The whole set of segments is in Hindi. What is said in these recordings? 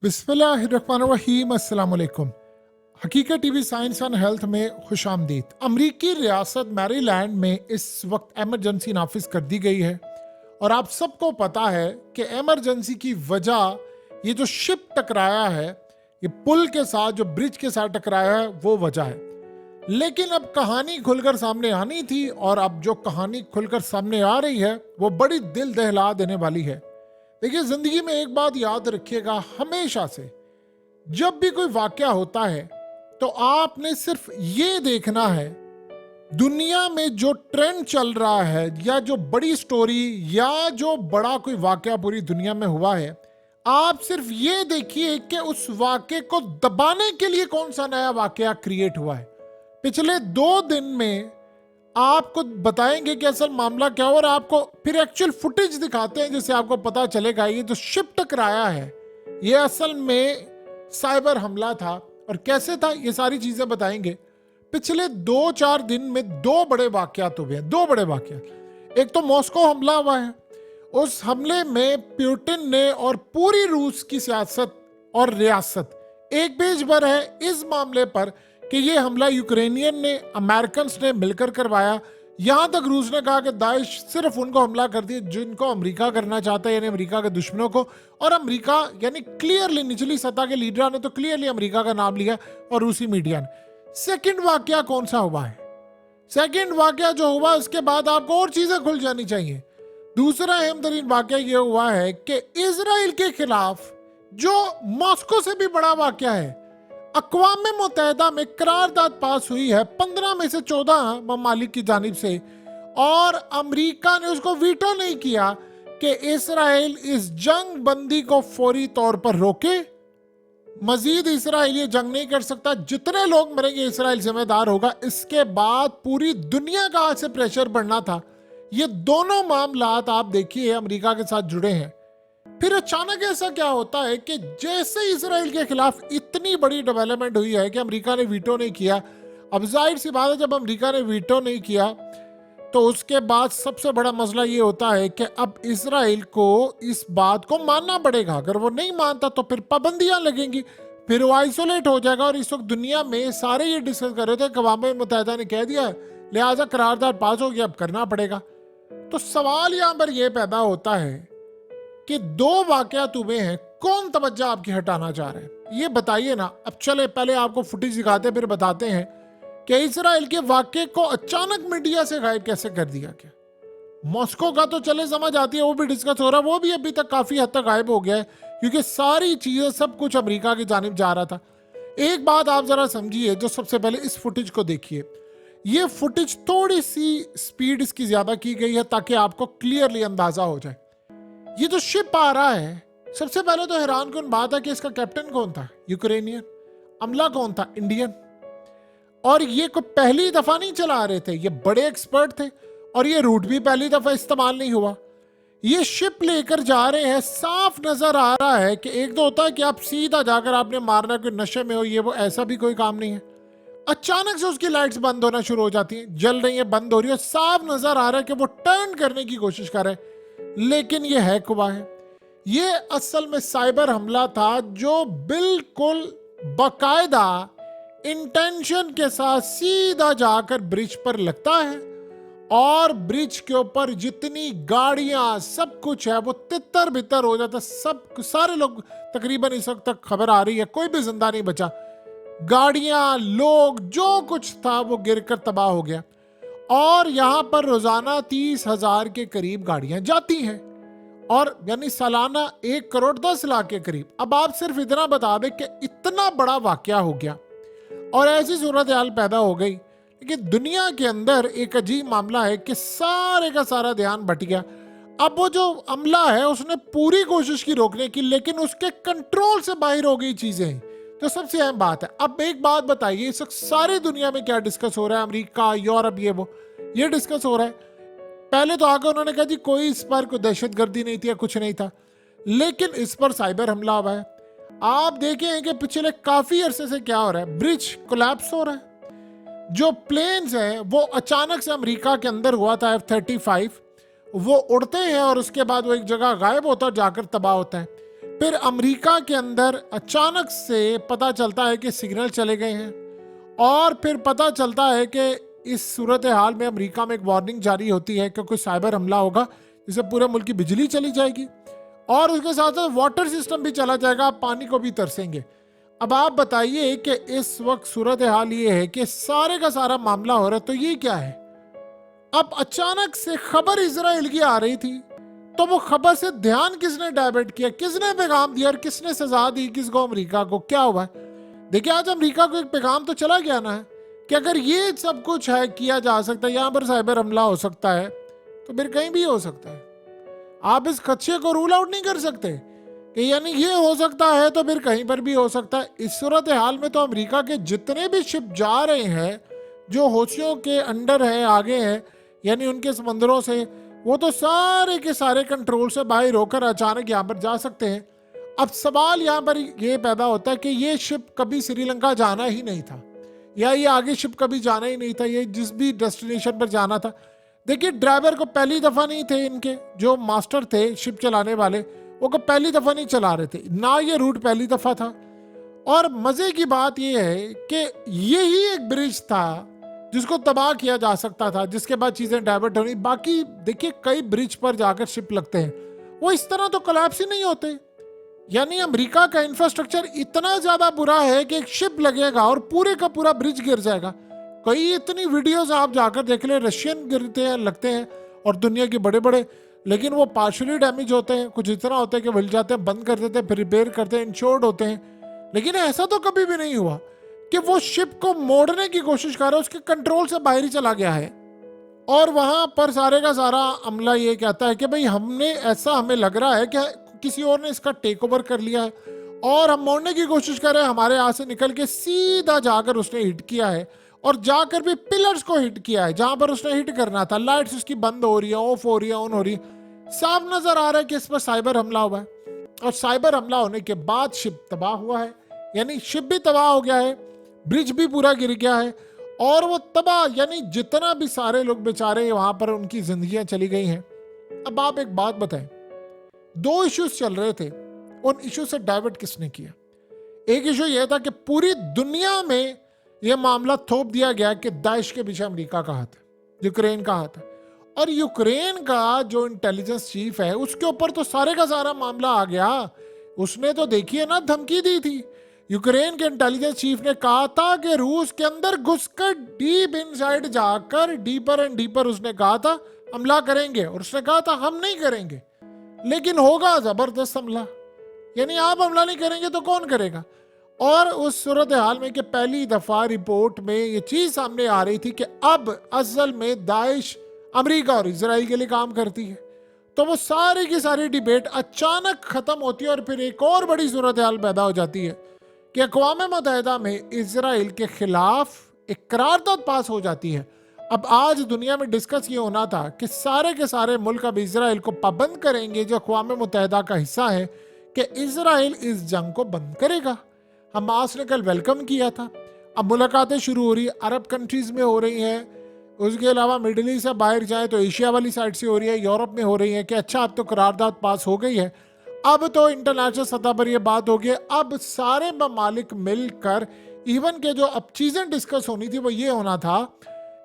बिस्मिल्लाहिर्रहमानिर्रहीम, अस्सलाम वालेकुम। हकीकत टीवी साइंस एंड हेल्थ में खुश आमदीद। अमरीकी रियासत मैरीलैंड में इस वक्त एमरजेंसी नाफिज कर दी गई है और आप सबको पता है कि एमरजेंसी की वजह ये जो शिप टकराया है, ये पुल के साथ जो ब्रिज के साथ टकराया है, वो वजह है। लेकिन अब कहानी खुलकर सामने आनी थी और अब जो कहानी खुलकर सामने आ रही है वो बड़ी दिल दहला देने वाली है। देखिए, जिंदगी में एक बात याद रखिएगा हमेशा से, जब भी कोई वाकया होता है तो आपने सिर्फ ये देखना है, दुनिया में जो ट्रेंड चल रहा है या जो बड़ी स्टोरी या जो बड़ा कोई वाकया पूरी दुनिया में हुआ है, आप सिर्फ ये देखिए कि उस वाकये को दबाने के लिए कौन सा नया वाकया क्रिएट हुआ है। पिछले 2 दिन में आपको बताएंगे कि असल मामला क्या हो और आपको फिर एक्चुअल फुटेज दिखाते हैं जिससे आपको पता चलेगा ये जो शिप टकराया है ये असल में साइबर हमला था और कैसे था, ये सारी चीजें बताएंगे। पिछले 2-4 दिन में 2 बड़े वाकयात हुए हैं, 2 बड़े वाकयात। एक तो मॉस्को हमला हुआ है, उस हमले में पुतिन ने और पूरी रूस की सियासत और रियासत एक पेज पर है इस मामले पर कि ये हमला यूक्रेनियन ने, अमेरिकन ने मिलकर करवाया। यहां तक रूस ने कहा कि दाइश सिर्फ उनको हमला कर दिया जिनको अमेरिका करना चाहता है, यानी अमेरिका के दुश्मनों को। और अमेरिका यानी क्लियरली निचली सतह के लीडर ने तो क्लियरली अमेरिका का नाम लिया और रूसी मीडिया ने। सेकंड वाकया कौन सा हुआ है? सेकंड वाकया जो हुआ उसके बाद आपको और चीजें खुल जानी चाहिए। दूसरा अहम तरीन वाकया यह हुआ है कि इजराइल के खिलाफ जो मॉस्को से भी बड़ा वाकया है, अक़वाम मुत्तहिदा में करारदाद पास हुई है 15 में से 14 ममालिक की जानिब से, और अमेरिका ने उसको वीटो नहीं किया कि इसराइल इस जंग बंदी को फौरी तौर पर रोके। मजीद इसराइल ये जंग नहीं कर सकता, जितने लोग मरेंगे इसराइल जिम्मेदार होगा। इसके बाद पूरी दुनिया का आज से प्रेशर बढ़ना था। ये दोनों मामलात आप देखिए अमेरिका के साथ जुड़े हैं। फिर अचानक ऐसा क्या होता है कि जैसे इसराइल के खिलाफ इतनी बड़ी डेवलपमेंट हुई है कि अमेरिका ने वीटो नहीं किया। अब जाहिर सी बात है, जब अमेरिका ने वीटो नहीं किया तो उसके बाद सबसे बड़ा मसला ये होता है कि अब इसराइल को इस बात को मानना पड़ेगा। अगर वो नहीं मानता तो फिर पाबंदियां लगेंगी, फिर वो आइसोलेट हो जाएगा। और इस वक्त दुनिया में सारे ये डिस्कस कर रहे थे कि अक़वाम मुत्तहिदा ने कह दिया, लिहाजा करारदाद पास हो गया, अब करना पड़ेगा। तो सवाल यहां पर यह पैदा होता है कि 2 वाकयात हुए हैं, कौन तवज्जो आपकी हटाना चाह रहे हैं ये बताइए ना। अब चले पहले आपको फुटेज दिखाते फिर बताते हैं कि इसराइल के वाकये को अचानक मीडिया से गायब कैसे कर दिया गया। मॉस्को का तो चले समझ आती है, वो भी डिस्कस हो रहा है, वो भी अभी तक काफी हद तक गायब हो गया है क्योंकि सारी चीजें सब कुछ अमेरिका की जानिब जा रहा था। एक बात आप जरा समझिए, जो सबसे पहले इस फुटेज को देखिए। ये फुटेज थोड़ी सी स्पीड इसकी ज्यादा की गई है ताकि आपको क्लियरली अंदाजा हो जाए। ये जो शिप आ रहा है, सबसे पहले तो हैरान कौन बात है कि इसका कैप्टन कौन था? यूक्रेनियन। अमला कौन था? इंडियन। और ये कोई पहली दफा नहीं चला रहे थे, ये बड़े एक्सपर्ट थे और ये रूट भी पहली दफा इस्तेमाल नहीं हुआ। ये शिप लेकर जा रहे हैं, साफ नजर आ रहा है कि एक तो होता है कि आप सीधा जाकर आपने मारना, कोई नशे में हो ये वो, ऐसा भी कोई काम नहीं है। अचानक से उसकी लाइट्स बंद होना शुरू हो जाती हैं, जल रही है, बंद हो रही है, साफ नजर आ रहा है कि वो टर्न करने की कोशिश कर रहे हैं, लेकिन ये हैक हुआ है। ये असल में साइबर हमला था जो बिल्कुल बाकायदा इंटेंशन के साथ सीधा जाकर ब्रिज पर लगता है और ब्रिज के ऊपर जितनी गाड़ियां सब कुछ है वो तितर बितर हो जाता। सब सारे लोग तकरीबन इस वक्त तक खबर आ रही है कोई भी जिंदा नहीं बचा। गाड़ियां, लोग, जो कुछ था वो गिरकर तबाह हो गया। और यहां पर रोजाना 30,000 के करीब गाड़ियां जाती हैं और यानी सालाना 1 करोड़ 10 लाख के करीब। अब आप सिर्फ इतना बता दें कि इतना बड़ा वाकया हो गया और ऐसी सूरत हाल पैदा हो गई। लेकिन दुनिया के अंदर एक अजीब मामला है कि सारे का सारा ध्यान भट गया। अब वो जो अमला है उसने पूरी कोशिश की रोकने की, लेकिन उसके कंट्रोल से बाहर हो गई चीजें। तो सबसे अहम बात है, अब एक बात बताइए, इस वक्त सारी दुनिया में क्या डिस्कस हो रहा है? अमेरिका, यूरोप, ये वो, ये डिस्कस हो रहा है। पहले तो आगे उन्होंने कहा जी कोई इस पर कोई दहशतगर्दी नहीं थी या कुछ नहीं था, लेकिन इस पर साइबर हमला हुआ है। आप देखें कि पिछले काफी अरसे से क्या हो रहा है, ब्रिज कोलैप्स हो रहा है। जो प्लेन्स हैं वो अचानक से अमेरिका के अंदर हुआ था F-35, वो उड़ते हैं और उसके बाद वो एक जगह गायब होता है, जाकर तबाह होता है। फिर अमेरिका के अंदर अचानक से पता चलता है कि सिग्नल चले गए हैं, और फिर पता चलता है कि इस सूरत हाल में अमेरिका में एक वार्निंग जारी होती है कि कोई साइबर हमला होगा जिससे पूरे मुल्क की बिजली चली जाएगी और उसके साथ साथ वाटर सिस्टम भी चला जाएगा, आप पानी को भी तरसेंगे। अब आप बताइए कि इस वक्त सूरत हाल ये है कि सारे का सारा मामला हो रहा है, तो ये क्या है? अब अचानक से खबर इजराइल की आ रही थी, तो वो खबर से ध्यान किसने डाइवर्ट किया, किसने पैगाम दिया और किसने सजा दी किसको? अमेरिका को। क्या हुआ? देखिए, आज अमेरिका को एक पैगाम तो चला गया ना कि अगर ये सब कुछ है किया जा सकता है, यहाँ पर साइबर हमला हो सकता है, तो फिर कहीं भी हो सकता है। आप इस खदशे को रूल आउट नहीं कर सकते कि यानी ये हो सकता है तो फिर कहीं पर भी हो सकता है। इस सूरत हाल में तो अमेरिका के जितने भी शिप जा रहे हैं जो हौसियों के अंडर है, आगे है, यानी उनके समंदरों से, वो तो सारे के सारे कंट्रोल से बाहर होकर अचानक यहाँ पर जा सकते हैं। अब सवाल यहाँ पर ये पैदा होता है कि ये शिप कभी श्रीलंका जाना ही नहीं था, या ये आगे शिप कभी जाना ही नहीं था, ये जिस भी डेस्टिनेशन पर जाना था। देखिए, ड्राइवर को पहली दफ़ा नहीं थे, इनके जो मास्टर थे शिप चलाने वाले, वो को पहली दफ़ा नहीं चला रहे थे ना, ये रूट पहली दफ़ा था। और मज़े की बात ये है कि यही एक ब्रिज था जिसको तबाह किया जा सकता था, जिसके बाद चीज़ें डाइवर्ट होनी। बाकी देखिए, कई ब्रिज पर जाकर शिप लगते हैं, वो इस तरह तो कोलैप्स ही नहीं होते। यानी अमेरिका का इंफ्रास्ट्रक्चर इतना ज़्यादा बुरा है कि एक शिप लगेगा और पूरे का पूरा ब्रिज गिर जाएगा। कई इतनी वीडियोस आप जाकर देख ले, रशियन गिरते हैं, लगते हैं, और दुनिया के बड़े बड़े, लेकिन वो पार्शली डैमेज होते हैं, कुछ इतना होता है कि मिल जाते हैं, बंद कर देते हैं, फिर रिपेयर करते हैं, इंश्योर्ड होते हैं। लेकिन ऐसा तो कभी भी नहीं हुआ कि वो शिप को मोड़ने की कोशिश कर रहा है, उसके कंट्रोल से बाहर ही चला गया है। और वहां पर सारे का सारा अमला ये कहता है कि भाई हमने ऐसा, हमें लग रहा है कि किसी और ने इसका टेक ओवर कर लिया है और हम मोड़ने की कोशिश कर रहे हैं, हमारे यहाँ से निकल के सीधा जाकर उसने हिट किया है, और जाकर भी पिलर्स को हिट किया है जहां पर उसने हिट करना था। लाइट्स उसकी बंद हो रही है, ऑफ हो रही है, ऑन हो रही है। साफ नजर आ रहा है कि इस पर साइबर हमला हुआ है, और साइबर हमला होने के बाद शिप तबाह हुआ है, यानी शिप भी तबाह हो गया है, ब्रिज भी पूरा गिर गया है, और वो तबाह, यानी जितना भी सारे लोग बेचारे वहां पर उनकी जिंदगियां चली गई हैं। अब आप एक बात बताएं, दो इश्यूज चल रहे थे, उन इश्यू से डाइवर्ट किसने किया? एक इशू यह था कि पूरी दुनिया में यह मामला थोप दिया गया कि दाइश के पीछे अमेरिका का हाथ है, यूक्रेन का हाथ है, और यूक्रेन का जो इंटेलिजेंस चीफ है उसके ऊपर तो सारे का सारा मामला आ गया। उसने तो देखिए ना धमकी दी थी। यूक्रेन के इंटेलिजेंस चीफ ने कहा था कि रूस के अंदर घुसकर डीप इनसाइड जाकर डीपर एंड डीपर उसने कहा था हमला करेंगे, और उसने कहा था हम नहीं करेंगे, लेकिन होगा जबरदस्त हमला। यानी आप हमला नहीं करेंगे तो कौन करेगा? और उस सूरत हाल में कि पहली दफा रिपोर्ट में ये चीज सामने आ रही थी कि अब असल में दाइश अमेरिका और इजराइल के लिए काम करती है, तो वो सारी की सारी डिबेट अचानक खत्म होती है, और फिर एक और बड़ी सूरत हाल पैदा हो जाती है कि अक़वाम मुत्तहिदा में इजराइल के खिलाफ एक करारदाद पास हो जाती है। अब आज दुनिया में डिस्कस ये होना था कि सारे के सारे मुल्क अब इजराइल को पाबंद करेंगे, जो अक़वाम मुत्तहिदा का हिस्सा है, कि इजराइल इस जंग को बंद करेगा। हमास ने कल वेलकम किया था। अब मुलाकातें शुरू हो रही है, अरब कंट्रीज में हो रही हैं, उसके अलावा मिडिल ईस्ट से बाहर जाए तो एशिया वाली साइड से हो रही है, यूरोप में हो रही है कि अच्छा अब तो करारदाद पास हो गई है, अब तो इंटरनेशनल सतह पर यह बात होगी। अब सारे ममालिक मिलकर, इवन के जो अब चीज़ें डिस्कस होनी थी वो ये होना था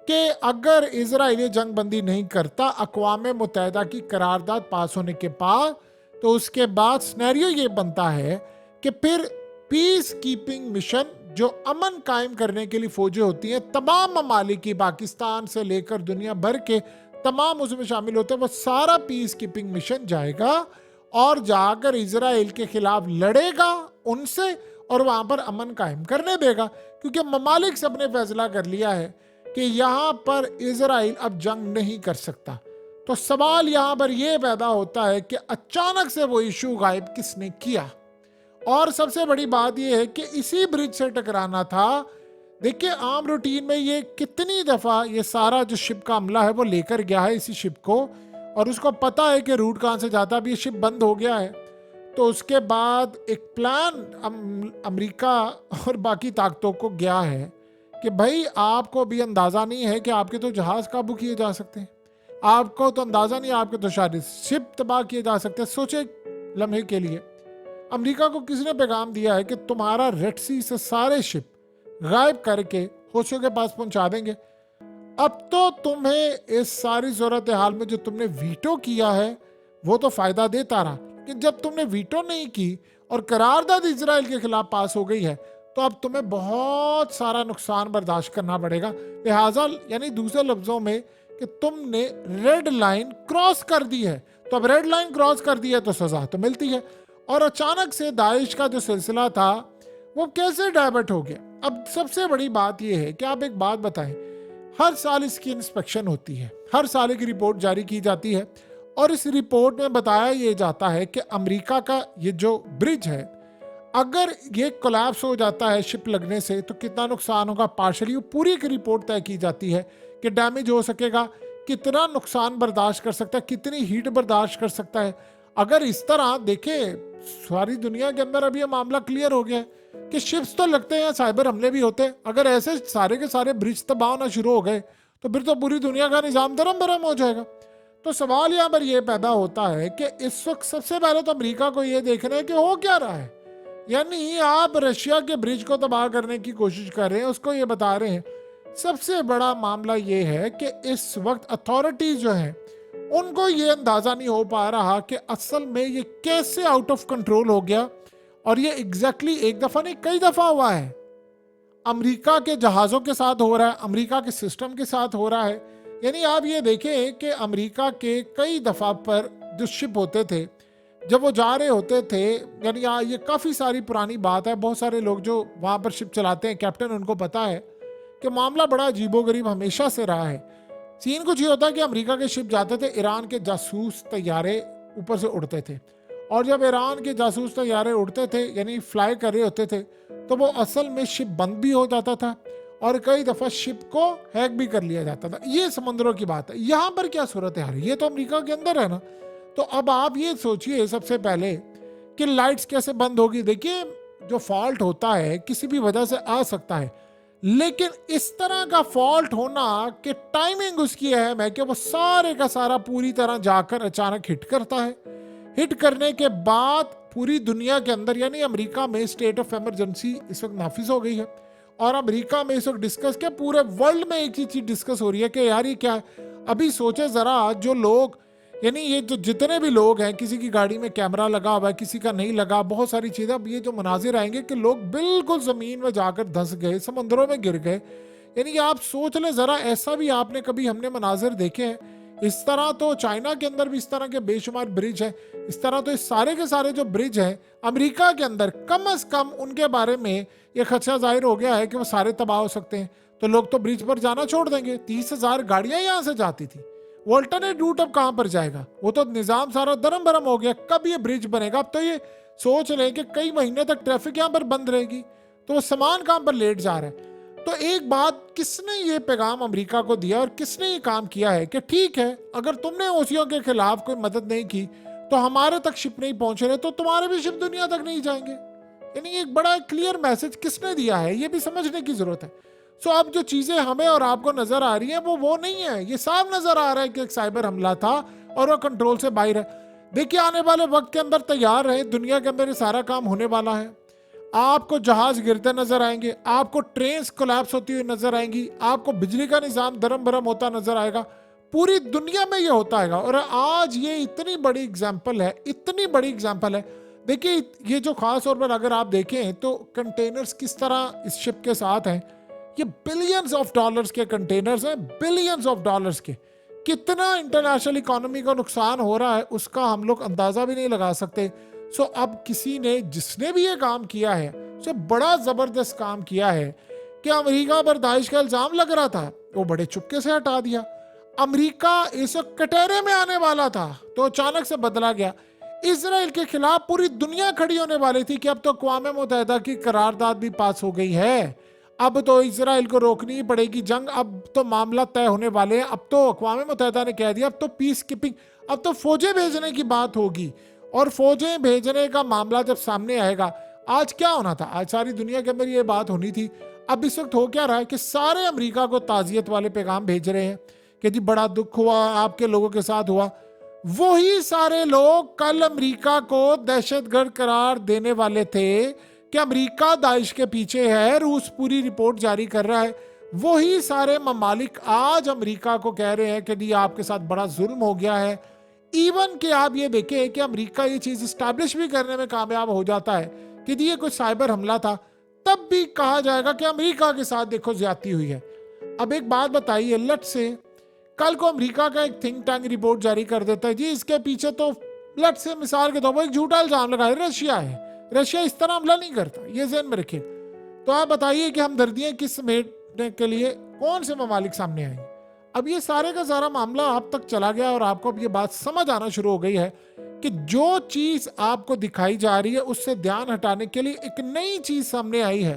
कि अगर इजराइल ये जंग बंदी नहीं करता अक़वाम मुत्तहिदा की करारदाद पास होने के बाद, तो उसके बाद सिनेरियो ये बनता है कि फिर पीस कीपिंग मिशन, जो अमन कायम करने के लिए फौजें होती हैं, तमाम ममालिक की, पाकिस्तान से लेकर दुनिया भर के तमाम उसमें शामिल होते हैं, वो सारा पीस कीपिंग मिशन जाएगा और जाकर इजराइल के खिलाफ लड़ेगा उनसे, और वहां पर अमन कायम करने देगा, क्योंकि ममालिक सब ने फैसला कर लिया है कि यहां पर इजराइल अब जंग नहीं कर सकता। तो सवाल यहां पर यह पैदा होता है कि अचानक से वो इशू गायब किसने किया? और सबसे बड़ी बात यह है कि इसी ब्रिज से टकराना था। देखिए, आम रूटीन में ये कितनी दफा ये सारा जो शिप का हमला है वो लेकर गया है इसी शिप को, और उसको पता है कि रूट कहां से जाता है। अब ये शिप बंद हो गया है, तो उसके बाद एक प्लान अमेरिका और बाकी ताकतों को गया है कि भाई आपको भी अंदाजा नहीं है कि आपके तो जहाज काबू किए जा सकते हैं, आपको तो अंदाजा नहीं, आपके तो शायद शिप तबाह किए जा सकते हैं। सोचे लम्हे के लिए, अमेरिका को किसी ने पैगाम दिया है कि तुम्हारा रेड सी से सारे शिप गायब करके होशियों के पास पहुंचा देंगे। अब तो तुम्हें इस सारी सूरत हाल में जो तुमने वीटो किया है वो तो फायदा देता रहा, लेकिन जब तुमने वीटो नहीं की और करारदाद इजराइल के खिलाफ पास हो गई है तो अब तुम्हें बहुत सारा नुकसान बर्दाश्त करना पड़ेगा। लिहाजा यानी दूसरे लफ्जों में कि तुमने रेड लाइन क्रॉस कर दी है, तो अब रेड लाइन क्रॉस कर दी है तो सजा तो मिलती है। और अचानक से दाइश का जो सिलसिला था वो कैसे डाइवर्ट हो गया। अब सबसे बड़ी बात यह है कि आप एक बात बताएं, हर साल इसकी इंस्पेक्शन होती है, हर साल एक रिपोर्ट जारी की जाती है और इस रिपोर्ट में बताया यह जाता है कि अमेरिका का ये जो ब्रिज है अगर ये कोलैप्स हो जाता है शिप लगने से तो कितना नुकसान होगा, पार्शली पूरी एक रिपोर्ट तय की जाती है कि डैमेज हो सकेगा, कितना नुकसान बर्दाश्त कर सकता है, कितनी हीट बर्दाश्त कर सकता है। अगर इस तरह देखे सारी दुनिया के अंदर अभी ये मामला क्लियर हो गया है कि शिप्स तो लगते हैं, साइबर हमले भी होते हैं। अगर ऐसे सारे के सारे ब्रिज तबाह होना शुरू हो गए तो फिर तो पूरी दुनिया का निजाम दरम बरम हो जाएगा। तो सवाल यहाँ पर यह पैदा होता है कि इस वक्त सबसे पहले तो अमेरिका को यह देखना है कि हो क्या रहा है। यानी आप रशिया के ब्रिज को तबाह करने की कोशिश कर रहे हैं, उसको ये बता रहे हैं। सबसे बड़ा मामला ये है कि इस वक्त अथॉरिटीज जो हैं उनको ये अंदाजा नहीं हो पा रहा कि असल में ये कैसे आउट ऑफ कंट्रोल हो गया, और ये एग्जैक्टली एक दफा नहीं कई दफा हुआ है। अमेरिका के जहाज़ों के साथ हो रहा है, अमेरिका के सिस्टम के साथ हो रहा है। यानी आप ये देखें कि अमेरिका के कई दफ़ा पर जो शिप होते थे जब वो जा रहे होते थे, यानी ये काफ़ी सारी पुरानी बात है, बहुत सारे लोग जो वहाँ पर शिप चलाते हैं कैप्टन उनको पता है कि मामला बड़ा अजीबोगरीब हमेशा से रहा है। सीन कुछ ये होता है कि अमेरिका के शिप जाते थे, ईरान के जासूस तैयारे ऊपर से उड़ते थे, और जब ईरान के जासूस तैयारे उड़ते थे यानी फ्लाई कर रहे होते थे तो वो असल में शिप बंद भी हो जाता था और कई दफ़ा शिप को हैक भी कर लिया जाता था। ये समंदरों की बात है। यहाँ पर क्या सूरत है, ये तो अमेरिका के अंदर है ना। तो अब आप ये सोचिए सबसे पहले कि लाइट्स कैसे बंद होगी। देखिए जो फॉल्ट होता है किसी भी वजह से आ सकता है, लेकिन इस तरह का फॉल्ट होना कि टाइमिंग उसकी अहम है कि वो सारे का सारा पूरी तरह जाकर अचानक हिट करता है। हिट करने के बाद पूरी दुनिया के अंदर यानी अमेरिका में स्टेट ऑफ इमरजेंसी इस वक्त नाफिज हो गई है, और अमेरिका में इस वक्त डिस्कस क्या पूरे वर्ल्ड में एक ही चीज डिस्कस हो रही है कि यार ये क्या है। अभी सोचे जरा, जो लोग यानी ये जो जितने भी लोग हैं, किसी की गाड़ी में कैमरा लगा हुआ है, किसी का नहीं लगा, बहुत सारी चीजें। अब ये जो मनाजिर आएंगे कि लोग बिल्कुल जमीन में जाकर धंस गए, समंदरों में गिर गए। यानी आप सोच लें जरा, ऐसा भी आपने कभी हमने मनाजिर देखे हैं? इस तरह तो चाइना के अंदर भी इस तरह के बेशुमार ब्रिज है, इस तरह तो इस सारे के सारे जो ब्रिज हैं अमेरिका के अंदर कम से कम उनके बारे में ये खदशा जाहिर हो गया है कि वो सारे तबाह हो सकते हैं। तो लोग तो ब्रिज पर जाना छोड़ देंगे। 30,000 गाड़ियां यहाँ से जाती थी, वो अल्टरनेट रूट अब कहां पर जाएगा? वो तो निजाम सारा दरम बरम हो गया। कब ये ब्रिज बनेगा? अब तो ये सोच लें कि कई महीने तक ट्रैफिक यहाँ पर बंद रहेगी, तो वो सामान कहां पर लेट जा रहा है। तो एक बात, किसने ये पैगाम अमेरिका को दिया और किसने ये काम किया है कि ठीक है अगर तुमने ओसियों के खिलाफ कोई मदद नहीं की तो हमारे तक शिप नहीं पहुंच रहे तो तुम्हारे भी शिप दुनिया तक नहीं जाएंगे। यानी एक बड़ा क्लियर मैसेज किसने दिया है ये भी समझने की जरूरत है। सो अब जो चीजें हमें और आपको नजर आ रही हैं वो नहीं है। ये साफ नजर आ रहा है कि एक साइबर हमला था और वो कंट्रोल से बाहर है। देखिए आने वाले वक्त के अंदर तैयार रहे, दुनिया के अंदर ये सारा काम होने वाला है। आपको जहाज गिरते नजर आएंगे, आपको ट्रेन कोलैप्स होती हुई नजर आएंगी, आपको बिजली का निजाम दरम बरम होता नजर आएगा। पूरी दुनिया में ये होता है। और आज ये इतनी बड़ी एग्जाम्पल है, इतनी बड़ी एग्जाम्पल है। देखिए ये जो खास तौर पर अगर आप देखें तो कंटेनर्स किस तरह इस शिप के साथ हैं, ये बिलियंस ऑफ डॉलर्स के कंटेनर्स हैं, बिलियंस ऑफ डॉलर्स के। कितना इंटरनेशनल इकोनॉमी का नुकसान हो रहा है उसका हम लोग अंदाजा भी नहीं लगा सकते। सो अब किसी ने, जिसने भी ये काम किया है, उसे बड़ा जबरदस्त काम किया है कि अमेरिका पर दाइश का इल्जाम लग रहा था वो बड़े चुपके से हटा दिया। अमेरिका इस वक्त कटहरे में आने वाला था तो अचानक से बदला गया। इजराइल के खिलाफ पूरी दुनिया खड़ी होने वाली थी कि अब तो अक़वाम मुत्तहिदा की करारदाद भी पास हो गई है, अब तो इजराइल को रोकनी ही पड़ेगी जंग, अब तो मामला तय होने वाले हैं। अब तो अक़वाम मुत्तहिदा ने कह दिया अब तो पीस कीपिंग, अब तो फौजें भेजने की बात होगी। और फौजें भेजने का मामला जब सामने आएगा, आज क्या होना था, आज सारी दुनिया के अंदर ये बात होनी थी। अब इस वक्त हो क्या रहा है कि सारे अमेरिका को ताजियत वाले पैगाम भेज रहे हैं कि जी बड़ा दुख हुआ, आपके लोगों के साथ हुआ। वही सारे लोग कल अमेरिका को दहशतगर्द करार देने वाले थे कि अमेरिका दाइश के पीछे है, रूस पूरी रिपोर्ट जारी कर रहा है। वही सारे ममालिक आज अमेरिका को कह रहे हैं कि जी आपके साथ बड़ा जुल्म हो गया है। इवन कि आप ये देखें कि अमेरिका ये चीज स्टैब्लिश भी करने में कामयाब हो जाता है कि जी ये कोई साइबर हमला था, तब भी कहा जाएगा कि अमेरिका के साथ देखो ज्यादती हुई है। अब एक बात बताइए, लट से कल को अमेरिका का एक थिंक टैंक रिपोर्ट जारी कर देता है जी इसके पीछे तो लट से मिसाल के तौर पर एक झूठा इल्जाम लगाए रशिया है। रशिया इस तरह हमला नहीं करता, ये ज़हन में रखिए। तो आप बताइए कि हमदर्दियां किस समेटने के लिए कौन से ममालिक सामने आएंगे। अब ये सारे का सारा मामला आप तक चला गया और आपको अब ये बात समझ आना शुरू हो गई है कि जो चीज आपको दिखाई जा रही है उससे ध्यान हटाने के लिए एक नई चीज सामने आई है,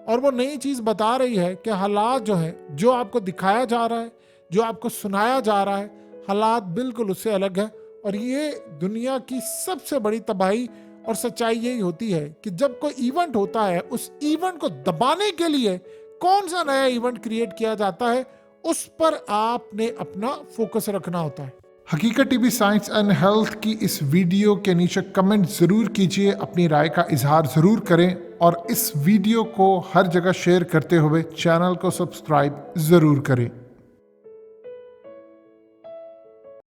और वो नई चीज बता रही है कि हालात जो है, जो आपको दिखाया जा रहा है, जो आपको सुनाया जा रहा है, हालात बिल्कुल उससे अलग है। और ये दुनिया की सबसे बड़ी तबाही और सच्चाई यही होती है कि जब कोई इवेंट होता है, उस इवेंट को दबाने के लिए कौन सा नया इवेंट क्रिएट किया जाता है, उस पर आपने अपना फोकस रखना होता है। हकीकत टीवी साइंस एंड हेल्थ की इस वीडियो के नीचे कमेंट जरूर कीजिए, अपनी राय का इजहार जरूर करें और इस वीडियो को हर जगह शेयर करते हुए चैनल को सब्सक्राइब जरूर करें।